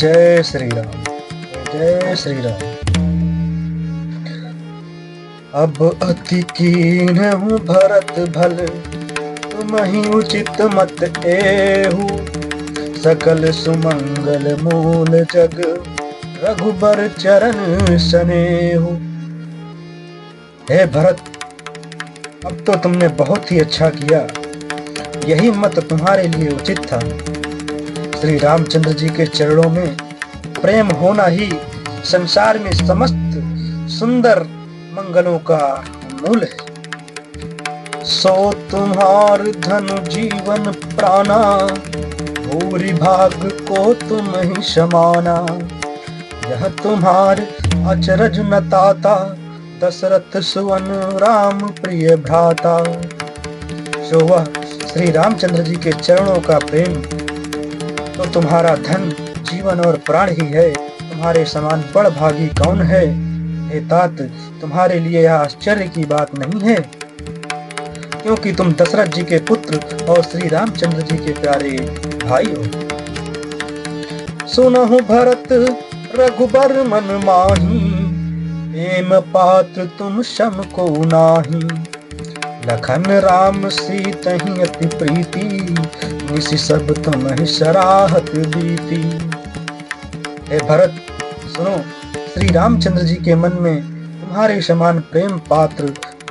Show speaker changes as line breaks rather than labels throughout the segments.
जय श्री राम, जय श्री राम। अब अति कीन हूँ भरत भल, तुम ही उचित मत एहु। सकल सुमंगल मूल जग, रघुबर चरण सनेहु। हे भरत, अब तो तुमने बहुत ही अच्छा किया, यही मत तुम्हारे लिए उचित था। श्री रामचंद्र जी के चरणों में प्रेम होना ही संसार में समस्त सुंदर मंगलों का मूल है। सो तुम्हार धनु जीवन प्राणा, भूरि भाग को तुम ही समाना। यह तुम्हार अचरज न ताता, दशरथ सुवन राम प्रिय भ्राता। सो वह श्री रामचंद्र जी के चरणों का प्रेम तो तुम्हारा धन जीवन और प्राण ही है। तुम्हारे समान बड़भागी कौन है? हे तात, तुम्हारे लिए यह आश्चर्य की बात नहीं है, क्योंकि तुम दशरथ जी के पुत्र और श्री रामचंद्र जी के प्यारे भाई हो। सुनहु भरत रघुबर मन माही, प्रेम पात्र तुम सम को नाही। लखन राम सीतहि अति प्रीति, निसि सब तुम्हि सराहत बीती। हे भरत सुनो, श्री रामचंद्र जी के मन में तुम्हारे समान प्रेम पात्र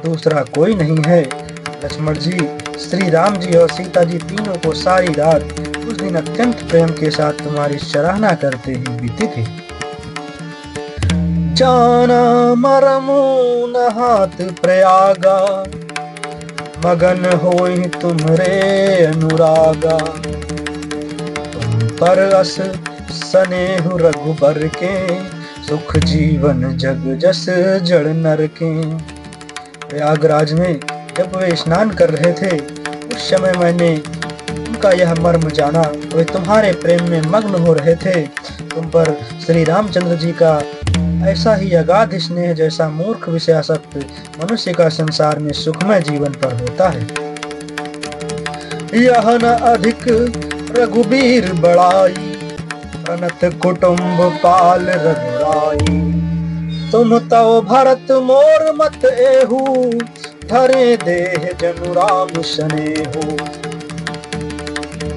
दूसरा कोई नहीं है। लक्ष्मण जी, श्री राम जी और सीता जी तीनों को सारी रात उस दिन अत्यंत प्रेम के साथ तुम्हारी सराहना करते ही बीती थी। जाना मरमु न हाथ प्रयागा, मगन होई तुमरे अनुरागा। तुम पर अस सनेहु रघुबर के, सुख जीवन जग जस जड़ नर के। प्रयागराज में जब वे स्नान कर रहे थे, उस समय मैंने उनका यह मर्म जाना। वे तुम्हारे प्रेम में मग्न हो रहे थे। तुम पर श्री रामचंद्र जी का ऐसा ही अगाध स्नेह जैसा मूर्ख विषयासक्त मनुष्य का संसार में सुखमय जीवन पर होता है। यह न अधिक रघुबीर बड़ाई, प्रणत कुटुंब पाल रघुराई। तुम तव भरत मोर मत एहु, धरे देह जनु राम सनेहु।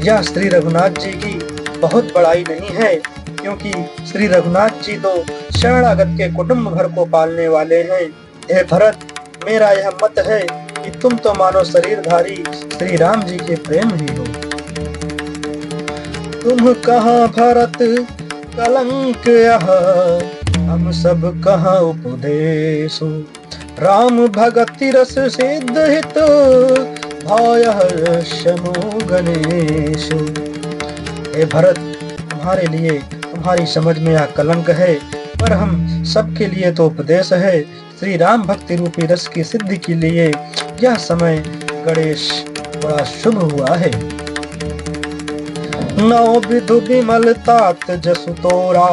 यह श्री रघुनाथ जी की बहुत बड़ाई नहीं है, क्योंकि श्री रघुनाथ जी तो शरणागत के कुटुंब भर को पालने वाले हैं। हे भरत, मेरा यह मत है कि तुम तो मानो शरीरधारी श्री राम जी के प्रेम ही हो। तुम कहाँ भरत कलंक यह, हम सब कहाँ उपदेश। राम भगति रस सिद्ध हित, भाय शमु गणेश। हे भरत, तुम्हारे लिए तुम्हारी समझ में यह कलंक है, पर हम सबके लिए तो उपदेश है। श्री राम भक्ति रूपी रस की सिद्धि के लिए यह समय गणेश बड़ा शुभ हुआ है। नौ विधु विमल तात जसु तोरा,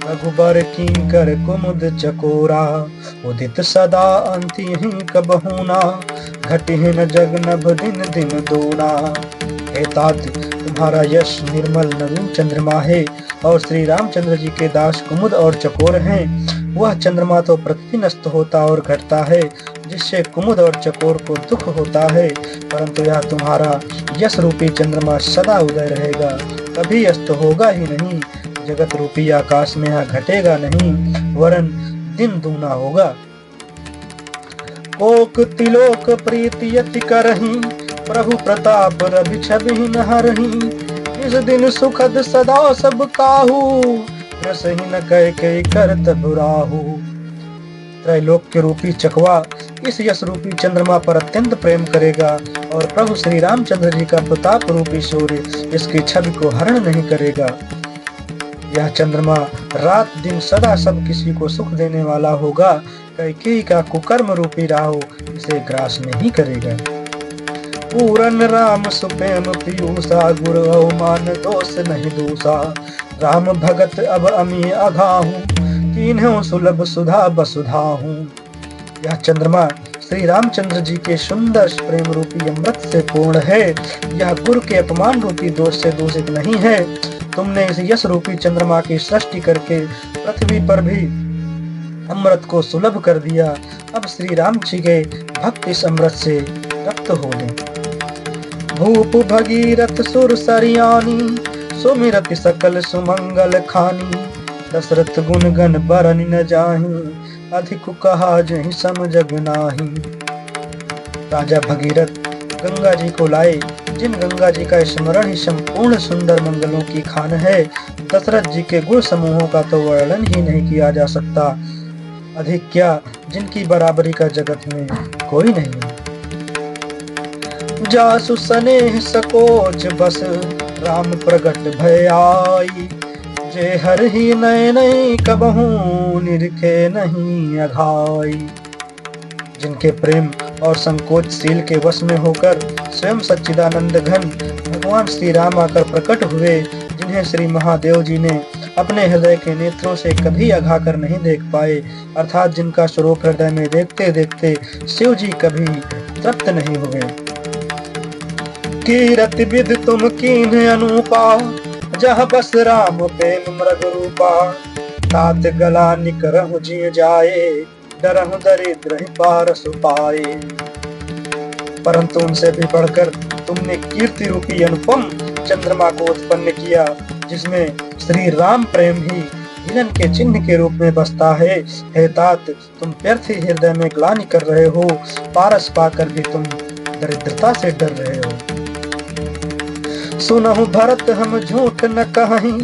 रघुबर किंकर कुमुद चकोरा। उदित सदा अंति ही कबहुना, घटिहि न जग नभ दिन दिन दोना। हे तात, तुम्हारा यश निर्मल नवीन चंद्रमा है, और श्री रामचंद्र जी के दास कुमुद और चकोर हैं। वह चंद्रमा तो प्रतिदिन अस्त होता और घटता है, जिससे कुमुद और चकोर को दुख होता है, परंतु यह तुम्हारा यश रूपी चंद्रमा सदा उदय रहेगा, कभी अस्त होगा ही नहीं। जगत रूपी आकाश में यह घटेगा नहीं, वरन दिन दूना होगा। कोक तिलोक प्रीति यति करही, प्रभु प्रताप रवि छवि न हरही। इस दिन सुखद सदा सब काहू, रसही न कह के करत बुराहू। त्रैलोक के रूपी चकवा इस यश रूपी चंद्रमा पर अत्यंत प्रेम करेगा, और प्रभु श्री रामचंद्र जी का प्रताप रूपी सूर्य इसकी छवि को हरण नहीं करेगा। यह चंद्रमा रात दिन सदा सब किसी को सुख देने वाला होगा। कैकेयी का कुकर्म रूपी राहु इसे ग्रास नहीं करेगा। पूरन राम सुप्रेम पीयूषा, गुरु अवमान दोष नहीं दूषा। राम भगत अब अमी अघाहू, कीन्हु सुलभ सुधा बसुधाहू। यह चंद्रमा श्री रामचंद्र जी के सुंदर प्रेम रूपी अमृत से पूर्ण है। यह गुरु के अपमान रूपी दोष से दूषित नहीं है। तुमने इस यश रूपी चंद्रमा की सृष्टि करके पृथ्वी पर भी अमृत को सुलभ कर दिया। अब श्री राम जी के भक्त इस अमृत से तृप्त हो लें। भूप भगीरथ सुर सरियानी, सुमिरति सकल सुमंगल खानी। दशरथ गुण गण बरन न जाहि, अधिक कहा जहि सम जग नाही। राजा भगीरथ गंगा जी को लाए, जिन गंगा जी का स्मरण ही संपूर्ण सुंदर मंगलों की खान है। दशरथ जी के गुण समूहों का तो वर्णन ही नहीं किया जा सकता, अधिक क्या जिनकी बराबरी का जगत में कोई नहीं है। जासु स्नेह सकोच बस, राम प्रगट भय आई। जे हर ही नय नय कबहू, निरखे नहीं अघाई। जिनके प्रेम और संकोचशील के वश में होकर स्वयं सच्चिदानंद घन भगवान श्री राम आकर प्रकट हुए, जिन्हें श्री महादेव जी ने अपने हृदय के नेत्रों से कभी अघा कर नहीं देख पाए, अर्थात जिनका स्वरूप हृदय में देखते देखते शिव जी कभी तृप्त नहीं हुए। कीरति विद तुम कीन्ह अनूपा, जहाँ बस राम प्रेम मृग रूपा। तात गला निकरहु जिय जाए, डरहु दरिद्र ही पारस पाए। परंतु उनसे भी बढ़कर तुमने कीर्ति रूपी अनुपम चंद्रमा को उत्पन्न किया, जिसमें श्री राम प्रेम ही हिरण के चिन्ह के रूप में बसता है। हे तात, तुम व्यर्थ ही हृदय में ग्लानि कर रहे हो, पारस पाकर भी तुम दरिद्रता से डर रहे हो। सुनहु भरत हम झूठ न कहीं,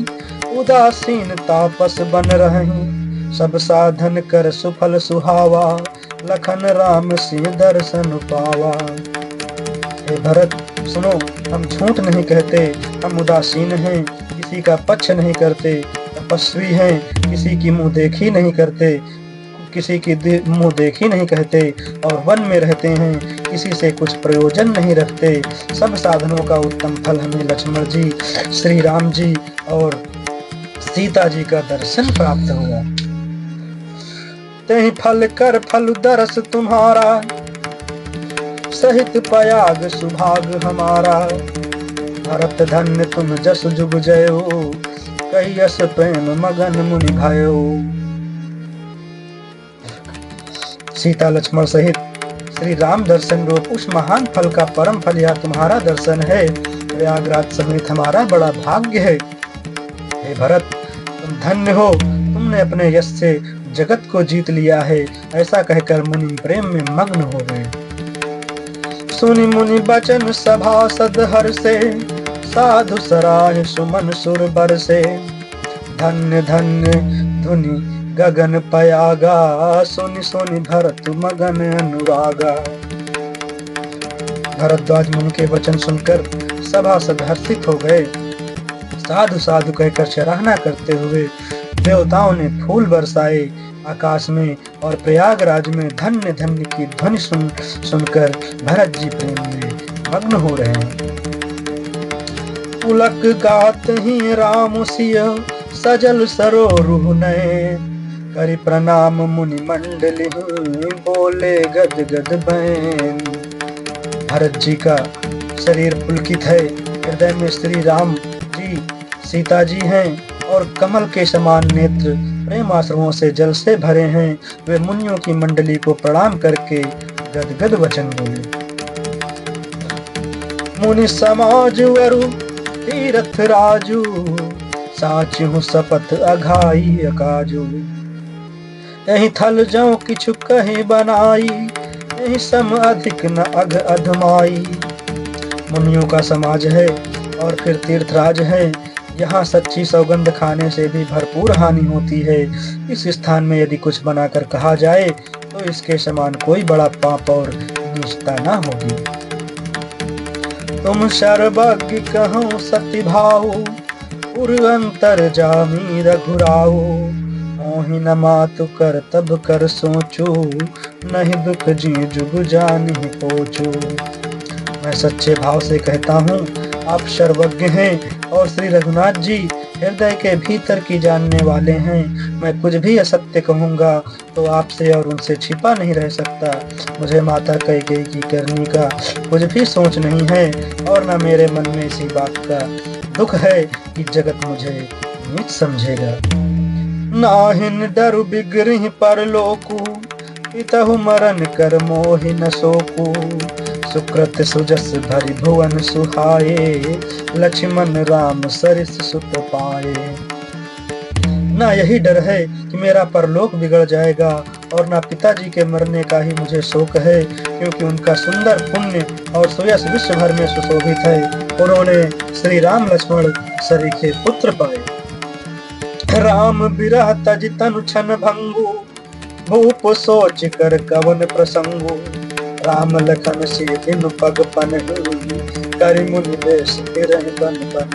उदासीन तापस बन रही। सब साधन कर सुफल सुहावा, लखन राम सिंह दर्शन पावा। हे भरत सुनो, हम झूठ नहीं कहते, हम उदासीन हैं, किसी का पक्ष नहीं करते, तपस्वी हैं, किसी की मुंह देखी नहीं करते, किसी की मुंह देखी नहीं कहते, और वन में रहते हैं, किसी से कुछ प्रयोजन नहीं रखते। सब साधनों का उत्तम फल हमें लक्ष्मण जी, श्री राम जी और सीता जी का दर्शन प्राप्त हुआ। तेहि फल कर फल दरस तुम्हारा, सहित पयाग सुभाग हमारा। भरत धन्य तुम जस जुग जयो, कही यस प्रेम मगन मुनि भयो। सीता लक्ष्मण सहित श्री राम दर्शन रूप उस महान फल का परम फल यह तुम्हारा दर्शन है। प्रयागराज समेत हमारा बड़ा भाग्य है। हे भरत, तुम धन्य हो, तुमने अपने यश से जगत को जीत लिया है। ऐसा कहकर मुनि प्रेम में मग्न हो गए। सुनि मुनि बचन सभासद हर से, साधु सराय सुमन सुर बर से। धन्य धन्य धुनि गगन पयागा, सुनि सुनि भरत मगन अनुरागा। भरद्वाज मुनि के वचन सुनकर सभासद हर्षित हो गए। साधु साधु कहकर सराहना करते हुए देवताओं ने फूल बरसाए आकाश में, और प्रयागराज में धन्य धन्य की ध्वनि सुनकर भरत जी प्रेम में मग्न हो रहे हैं। पुलक गात ही राम सिय, सजल सरोरुह नयन। करि प्रणाम मुनि मंडली, बोले गद गद बैन। भरत जी का शरीर पुलकित है, हृदय में श्री राम जी सीता जी हैं, और कमल के समान नेत्र प्रेम आश्रुओं से जल से भरे हैं। वे मुनियों की मंडली को प्रणाम करके गदगद वचन बोले। मुनि समाज वरु तीरथ राजू, साचहु शपथ अघाई अकाजू। यही थल जाऊं किछु कहे बनाई, यही सम अधिक न अघ अधमाई। मुनियों का समाज है और फिर तीर्थराज है। यहाँ सच्ची सौगंध खाने से भी भरपूर हानि होती है। इस स्थान में यदि कुछ बनाकर कहा जाए तो इसके समान कोई बड़ा पाप और नीचता न होगी। तुम सर्वज्ञ कहो सत्य भाओ, अंतर जामी रघुराओ। मोहि न मातु कर तब कर सोचो, नहीं दुख जी जुग जानि पोचो। मैं सच्चे भाव से कहता हूँ, आप सर्वज्ञ हैं और श्री रघुनाथ जी हृदय के भीतर की जानने वाले हैं। मैं कुछ भी असत्य कहूँगा तो आपसे और उनसे छिपा नहीं रह सकता। मुझे माता कैकेयी की करनी का कुछ भी सोच नहीं है, और न मेरे मन में इसी बात का दुख है कि जगत मुझे नीच समझेगा। नाहिन डरु बिगरहि परलोकु, पितहु मरण कर मोहि न सोकु। सुकृत सुजस भरि भुवन सुहाए, लक्ष्मण राम सरिस सुत पाए। ना यही डर है कि मेरा परलोक बिगड़ जाएगा, और ना पिताजी के मरने का ही मुझे शोक है, क्योंकि उनका सुंदर पुण्य और सुयश विश्व भर में सुशोभित है। उन्होंने श्री राम लक्ष्मण सरीखे पुत्र पाए। राम बिरह तज तनु छन भंगु, भूप सोच कर कवन प्रसंगु। राम लखन से दिन पग पनहि, करि मुनि बेश तिरहि बन बन।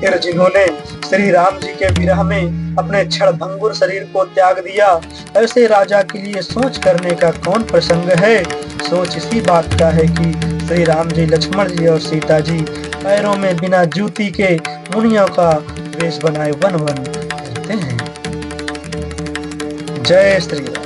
फिर जिन्होंने श्री राम जी के विरह में अपने क्षणभंगुर शरीर को त्याग दिया, ऐसे राजा के लिए सोच करने का कौन प्रसंग है। सोच इसी बात का है कि श्री राम जी, लक्ष्मण जी और सीता जी पैरों में बिना जूती के मुनियों का वेश बनाए वन वन फिरते हैं। जय श्री राम।